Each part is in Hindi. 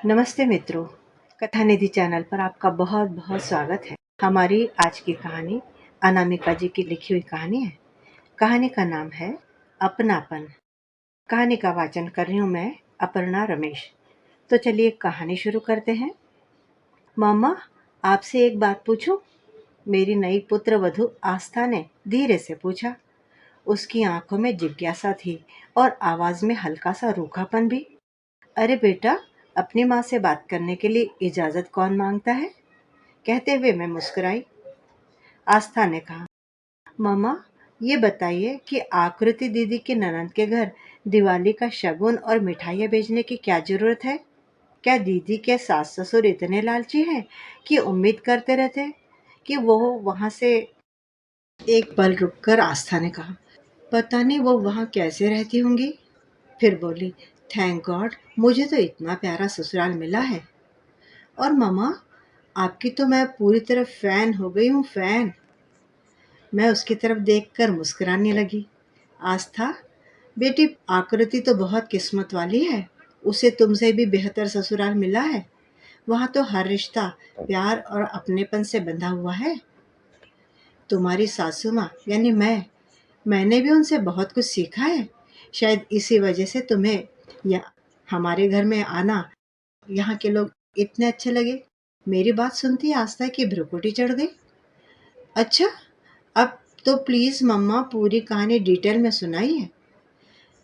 नमस्ते मित्रों, कथा निधि चैनल पर आपका बहुत बहुत स्वागत है। हमारी आज की कहानी अनामिका जी की लिखी हुई कहानी है। कहानी का नाम है अपनापन। कहानी का वाचन कर रही हूँ मैं, अपर्णा रमेश। तो चलिए कहानी शुरू करते हैं। मामा, आपसे एक बात पूछूं? मेरी नई पुत्र वधू आस्था ने धीरे से पूछा। उसकी आंखों में जिज्ञासा थी और आवाज में हल्का सा रूखापन भी। अरे बेटा, अपनी माँ से बात करने के लिए इजाजत कौन मांगता है? कहते हुए मैं मुस्कुराई। आस्था ने कहा, मामा, ये बताइए कि आकृति दीदी की ननद के घर दिवाली का शगुन और मिठाइयाँ भेजने की क्या जरूरत है? क्या दीदी के सास ससुर इतने लालची हैं कि उम्मीद करते रहते हैं कि वो वहां से? एक पल रुककर आस्था ने कहा, पता नहीं वो वहां कैसे रहती होंगी। फिर बोली, थैंक गॉड मुझे तो इतना प्यारा ससुराल मिला है। और मामा, आपकी तो मैं पूरी तरह फैन हो गई हूँ, फैन। मैं उसकी तरफ देखकर मुस्कुराने लगी। आस्था, बेटी आकृति तो बहुत किस्मत वाली है। उसे तुमसे भी बेहतर ससुराल मिला है। वहां तो हर रिश्ता प्यार और अपनेपन से बंधा हुआ है। तुम्हारी सासू माँ यानी मैंने भी उनसे बहुत कुछ सीखा है। शायद इसी वजह से तुम्हें या हमारे घर में आना, यहाँ के लोग इतने अच्छे लगे। मेरी बात सुनती ही आस्था की भ्रुकुटी चढ़ गई। अच्छा, अब तो प्लीज मम्मा पूरी कहानी डिटेल में सुनाइए।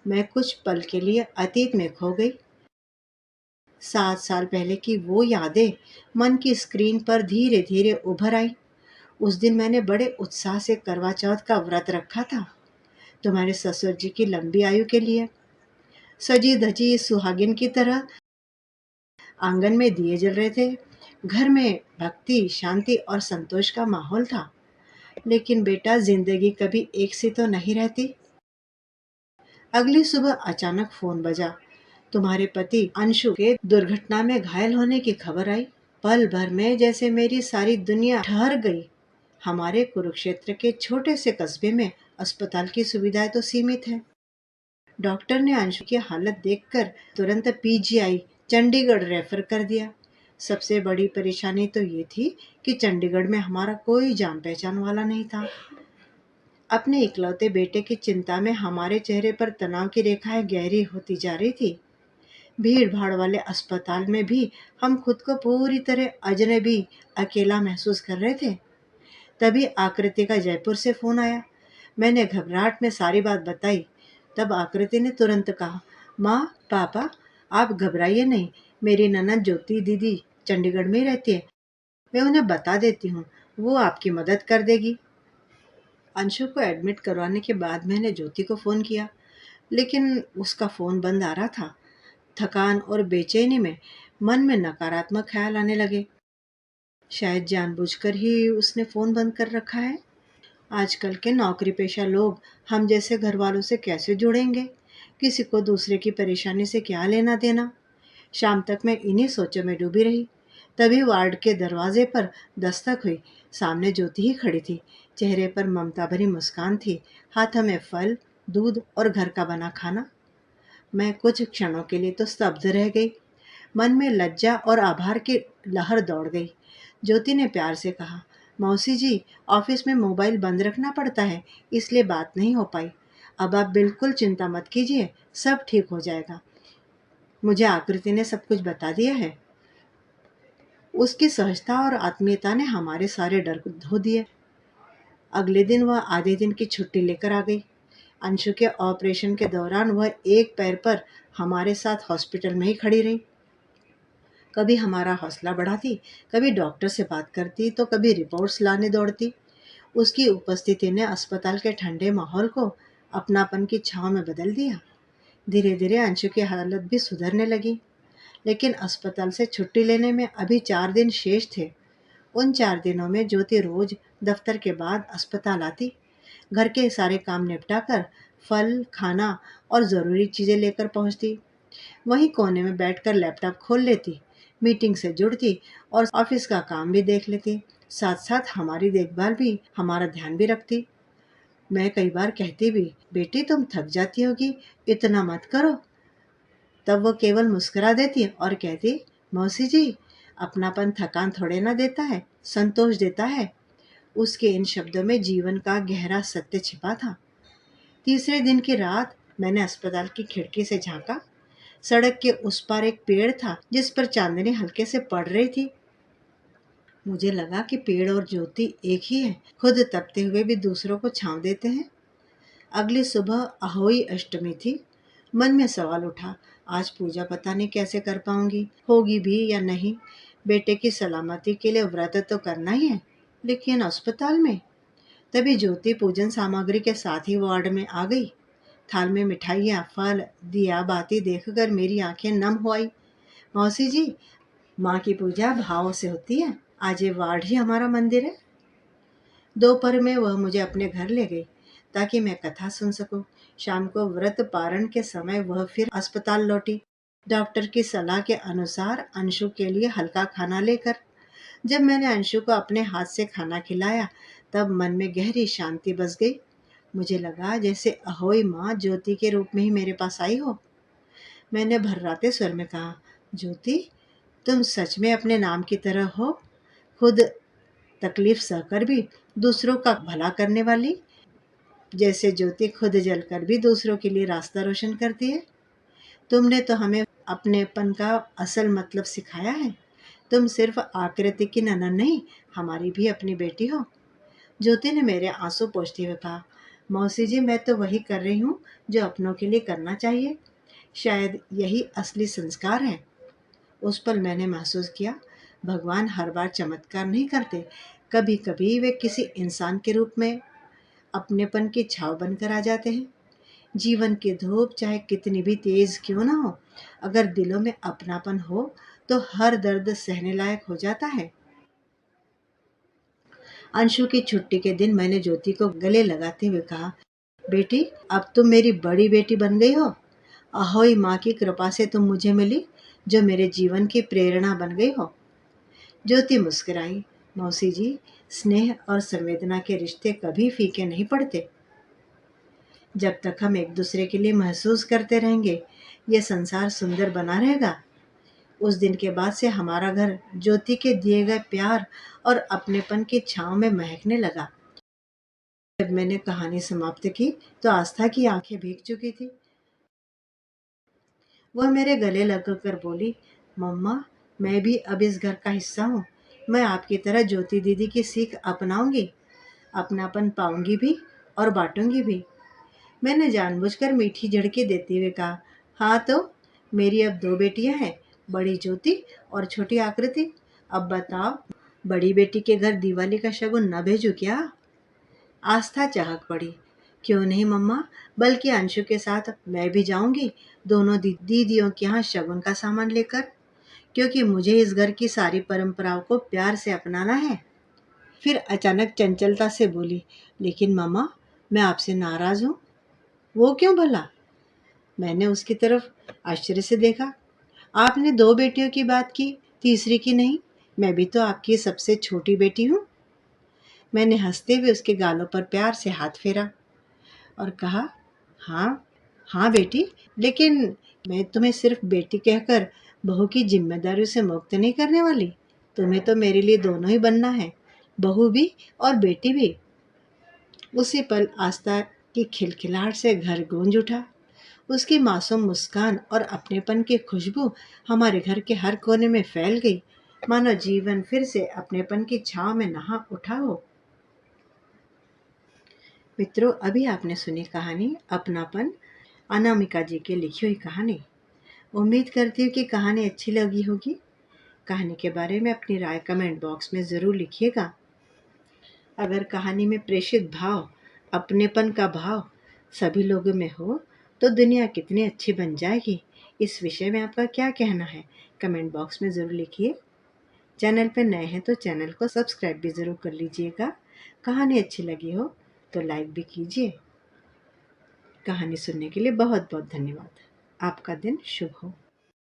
मैं कुछ पल के लिए अतीत में खो गई। 7 साल पहले की वो यादें मन की स्क्रीन पर धीरे धीरे उभर आई। उस दिन मैंने बड़े उत्साह से करवा चौथ का व्रत रखा था, तुम्हारे ससुर जी की लंबी आयु के लिए। सजी धजी सुहागिन की तरह आंगन में दिए जल रहे थे। घर में भक्ति, शांति और संतोष का माहौल था। लेकिन बेटा, जिंदगी कभी एक सी तो नहीं रहती। अगली सुबह अचानक फोन बजा। तुम्हारे पति अंशु के दुर्घटना में घायल होने की खबर आई। पल भर में जैसे मेरी सारी दुनिया ठहर गई। हमारे कुरुक्षेत्र के छोटे से कस्बे में अस्पताल की सुविधाएं तो सीमित है। डॉक्टर ने अंशु की हालत देखकर तुरंत पीजीआई चंडीगढ़ रेफर कर दिया। सबसे बड़ी परेशानी तो ये थी कि चंडीगढ़ में हमारा कोई जान पहचान वाला नहीं था। अपने इकलौते बेटे की चिंता में हमारे चेहरे पर तनाव की रेखाएं गहरी होती जा रही थी। भीड़ भाड़ वाले अस्पताल में भी हम खुद को पूरी तरह अजनबी, अकेला महसूस कर रहे थे। तभी आकृति का जयपुर से फोन आया। मैंने घबराहट में सारी बात बताई। तब आकृति ने तुरंत कहा, माँ, पापा, आप घबराइए नहीं। मेरी ननद ज्योति दीदी चंडीगढ़ में ही रहती है। मैं उन्हें बता देती हूँ, वो आपकी मदद कर देगी। अंशु को एडमिट करवाने के बाद मैंने ज्योति को फ़ोन किया, लेकिन उसका फ़ोन बंद आ रहा था। थकान और बेचैनी में मन में नकारात्मक ख्याल आने लगे। शायद जानबूझकर ही उसने फ़ोन बंद कर रखा है। आजकल के नौकरी पेशा लोग हम जैसे घर वालों से कैसे जुड़ेंगे? किसी को दूसरे की परेशानी से क्या लेना देना? शाम तक मैं इन्हीं सोचों में डूबी रही। तभी वार्ड के दरवाजे पर दस्तक हुई। सामने ज्योति ही खड़ी थी। चेहरे पर ममता भरी मुस्कान थी। हाथों में फल, दूध और घर का बना खाना। मैं कुछ क्षणों के लिए तो स्तब्ध रह गई। मन में लज्जा और आभार की लहर दौड़ गई। ज्योति ने प्यार से कहा, मौसी जी, ऑफिस में मोबाइल बंद रखना पड़ता है, इसलिए बात नहीं हो पाई। अब आप बिल्कुल चिंता मत कीजिए, सब ठीक हो जाएगा। मुझे आकृति ने सब कुछ बता दिया है। उसकी सहजता और आत्मीयता ने हमारे सारे डर को धो दिए। अगले दिन वह आधे दिन की छुट्टी लेकर आ गई। अंशु के ऑपरेशन के दौरान वह एक पैर पर हमारे साथ हॉस्पिटल में ही खड़ी रही। कभी हमारा हौसला बढ़ाती, कभी डॉक्टर से बात करती, तो कभी रिपोर्ट्स लाने दौड़ती। उसकी उपस्थिति ने अस्पताल के ठंडे माहौल को अपनापन की छांव में बदल दिया। धीरे धीरे अंशु की हालत भी सुधरने लगी। लेकिन अस्पताल से छुट्टी लेने में अभी 4 दिन शेष थे। उन 4 दिनों में ज्योति रोज दफ्तर के बाद अस्पताल आती। घर के सारे काम निपटा कर फल, खाना और ज़रूरी चीज़ें लेकर पहुंचती। वहीं कोने में बैठकर लैपटॉप खोल लेती, मीटिंग से जुड़ती और ऑफिस का काम भी देख लेती। साथ साथ हमारी देखभाल भी, हमारा ध्यान भी रखती। मैं कई बार कहती भी, बेटी तुम थक जाती होगी, इतना मत करो। तब वो केवल मुस्कुरा देती और कहती, मौसी जी, अपनापन थकान थोड़े ना देता है, संतोष देता है। उसके इन शब्दों में जीवन का गहरा सत्य छिपा था। तीसरे दिन की रात मैंने अस्पताल की खिड़की से झांका। सड़क के उस पार एक पेड़ था जिस पर चांदनी हल्के से पड़ रही थी। मुझे लगा कि पेड़ और ज्योति एक ही है, खुद तपते हुए भी दूसरों को छांव देते हैं। अगली सुबह अहोई अष्टमी थी। मन में सवाल उठा, आज पूजा पता नहीं कैसे कर पाऊंगी, होगी भी या नहीं। बेटे की सलामती के लिए व्रत तो करना ही है, लेकिन अस्पताल में। तभी ज्योति पूजन सामग्री के साथ ही वार्ड में आ गई। थाल में मिठाइयाँ, फल, दिया बाती देखकर मेरी आंखें नम हो आई। मौसी जी, माँ की पूजा भाव से होती है, आज ये वार्ड ही हमारा मंदिर है। दोपहर में वह मुझे अपने घर ले गई ताकि मैं कथा सुन सकूं। शाम को व्रत पारण के समय वह फिर अस्पताल लौटी, डॉक्टर की सलाह के अनुसार अंशु के लिए हल्का खाना लेकर। जब मैंने अंशु को अपने हाथ से खाना खिलाया, तब मन में गहरी शांति बस गई। मुझे लगा जैसे अहोई माँ ज्योति के रूप में ही मेरे पास आई हो। मैंने भर्राते स्वर में कहा, ज्योति, तुम सच में अपने नाम की तरह हो, खुद तकलीफ सहकर भी दूसरों का भला करने वाली। जैसे ज्योति खुद जलकर भी दूसरों के लिए रास्ता रोशन करती है। तुमने तो हमें अपनेपन का असल मतलब सिखाया है। तुम सिर्फ आकृति की ननद नहीं, हमारी भी अपनी बेटी हो। ज्योति ने मेरे आंसू पोंछते हुए कहा, मौसी जी, मैं तो वही कर रही हूँ जो अपनों के लिए करना चाहिए। शायद यही असली संस्कार है। उस पल मैंने महसूस किया, भगवान हर बार चमत्कार नहीं करते, कभी कभी वे किसी इंसान के रूप में अपनेपन की छाव बनकर आ जाते हैं। जीवन की धूप चाहे कितनी भी तेज क्यों ना हो, अगर दिलों में अपनापन हो तो हर दर्द सहने लायक हो जाता है। अंशु की छुट्टी के दिन मैंने ज्योति को गले लगाते हुए कहा, बेटी, अब तुम मेरी बड़ी बेटी बन गई हो। अहोई माँ की कृपा से तुम मुझे मिली, जो मेरे जीवन की प्रेरणा बन गई हो। ज्योति मुस्कुराई, मौसी जी, स्नेह और संवेदना के रिश्ते कभी फीके नहीं पड़ते। जब तक हम एक दूसरे के लिए महसूस करते रहेंगे, ये संसार सुंदर बना रहेगा। उस दिन के बाद से हमारा घर ज्योति के दिए गए प्यार और अपनेपन की छांव में महकने लगा। जब मैंने कहानी समाप्त की तो आस्था की आंखें भीग चुकी थी। वह मेरे गले लगकर बोली, मम्मा, मैं भी अब इस घर का हिस्सा हूँ। मैं आपकी तरह ज्योति दीदी की सीख अपनाऊंगी, अपनापन पाऊंगी भी और बांटूंगी भी। मैंने जानबूझकर मीठी झिड़की देते हुए कहा, हाँ तो मेरी अब दो बेटियां हैं, बड़ी ज्योति और छोटी आकृति। अब बताओ, बड़ी बेटी के घर दिवाली का शगुन न भेजूं क्या? आस्था चहक पड़ी, क्यों नहीं मम्मा, बल्कि अंशु के साथ मैं भी जाऊंगी, दोनों दीदियों के यहाँ शगुन का सामान लेकर, क्योंकि मुझे इस घर की सारी परंपराओं को प्यार से अपनाना है। फिर अचानक चंचलता से बोली, लेकिन मम्मा, मैं आपसे नाराज हूँ। वो क्यों भला? मैंने उसकी तरफ आश्चर्य से देखा। आपने दो बेटियों की बात की, तीसरी की नहीं। मैं भी तो आपकी सबसे छोटी बेटी हूँ। मैंने हंसते हुए उसके गालों पर प्यार से हाथ फेरा और कहा, हाँ हाँ बेटी, लेकिन मैं तुम्हें सिर्फ बेटी कहकर बहू की जिम्मेदारियों से मुक्त नहीं करने वाली। तुम्हें तो मेरे लिए दोनों ही बनना है, बहू भी और बेटी भी। उसी पल आस्था की खिलखिलाहट से घर गूंज उठा। उसकी मासूम मुस्कान और अपनेपन की खुशबू हमारे घर के हर कोने में फैल गई, मानो जीवन फिर से अपनेपन की छांव में नहा उठा हो। मित्रों, अभी आपने सुनी कहानी अपनापन, अनामिका जी की लिखी हुई कहानी। उम्मीद करती हूँ कि कहानी अच्छी लगी होगी। कहानी के बारे में अपनी राय कमेंट बॉक्स में ज़रूर लिखिएगा। अगर कहानी में प्रेषित भाव, अपनेपन का भाव सभी लोगों में हो तो दुनिया कितनी अच्छी बन जाएगी। इस विषय में आपका क्या कहना है, कमेंट बॉक्स में ज़रूर लिखिए। चैनल पर नए हैं तो चैनल को सब्सक्राइब भी ज़रूर कर लीजिएगा। कहानी अच्छी लगी हो तो लाइक भी कीजिए। कहानी सुनने के लिए बहुत बहुत धन्यवाद। आपका दिन शुभ हो।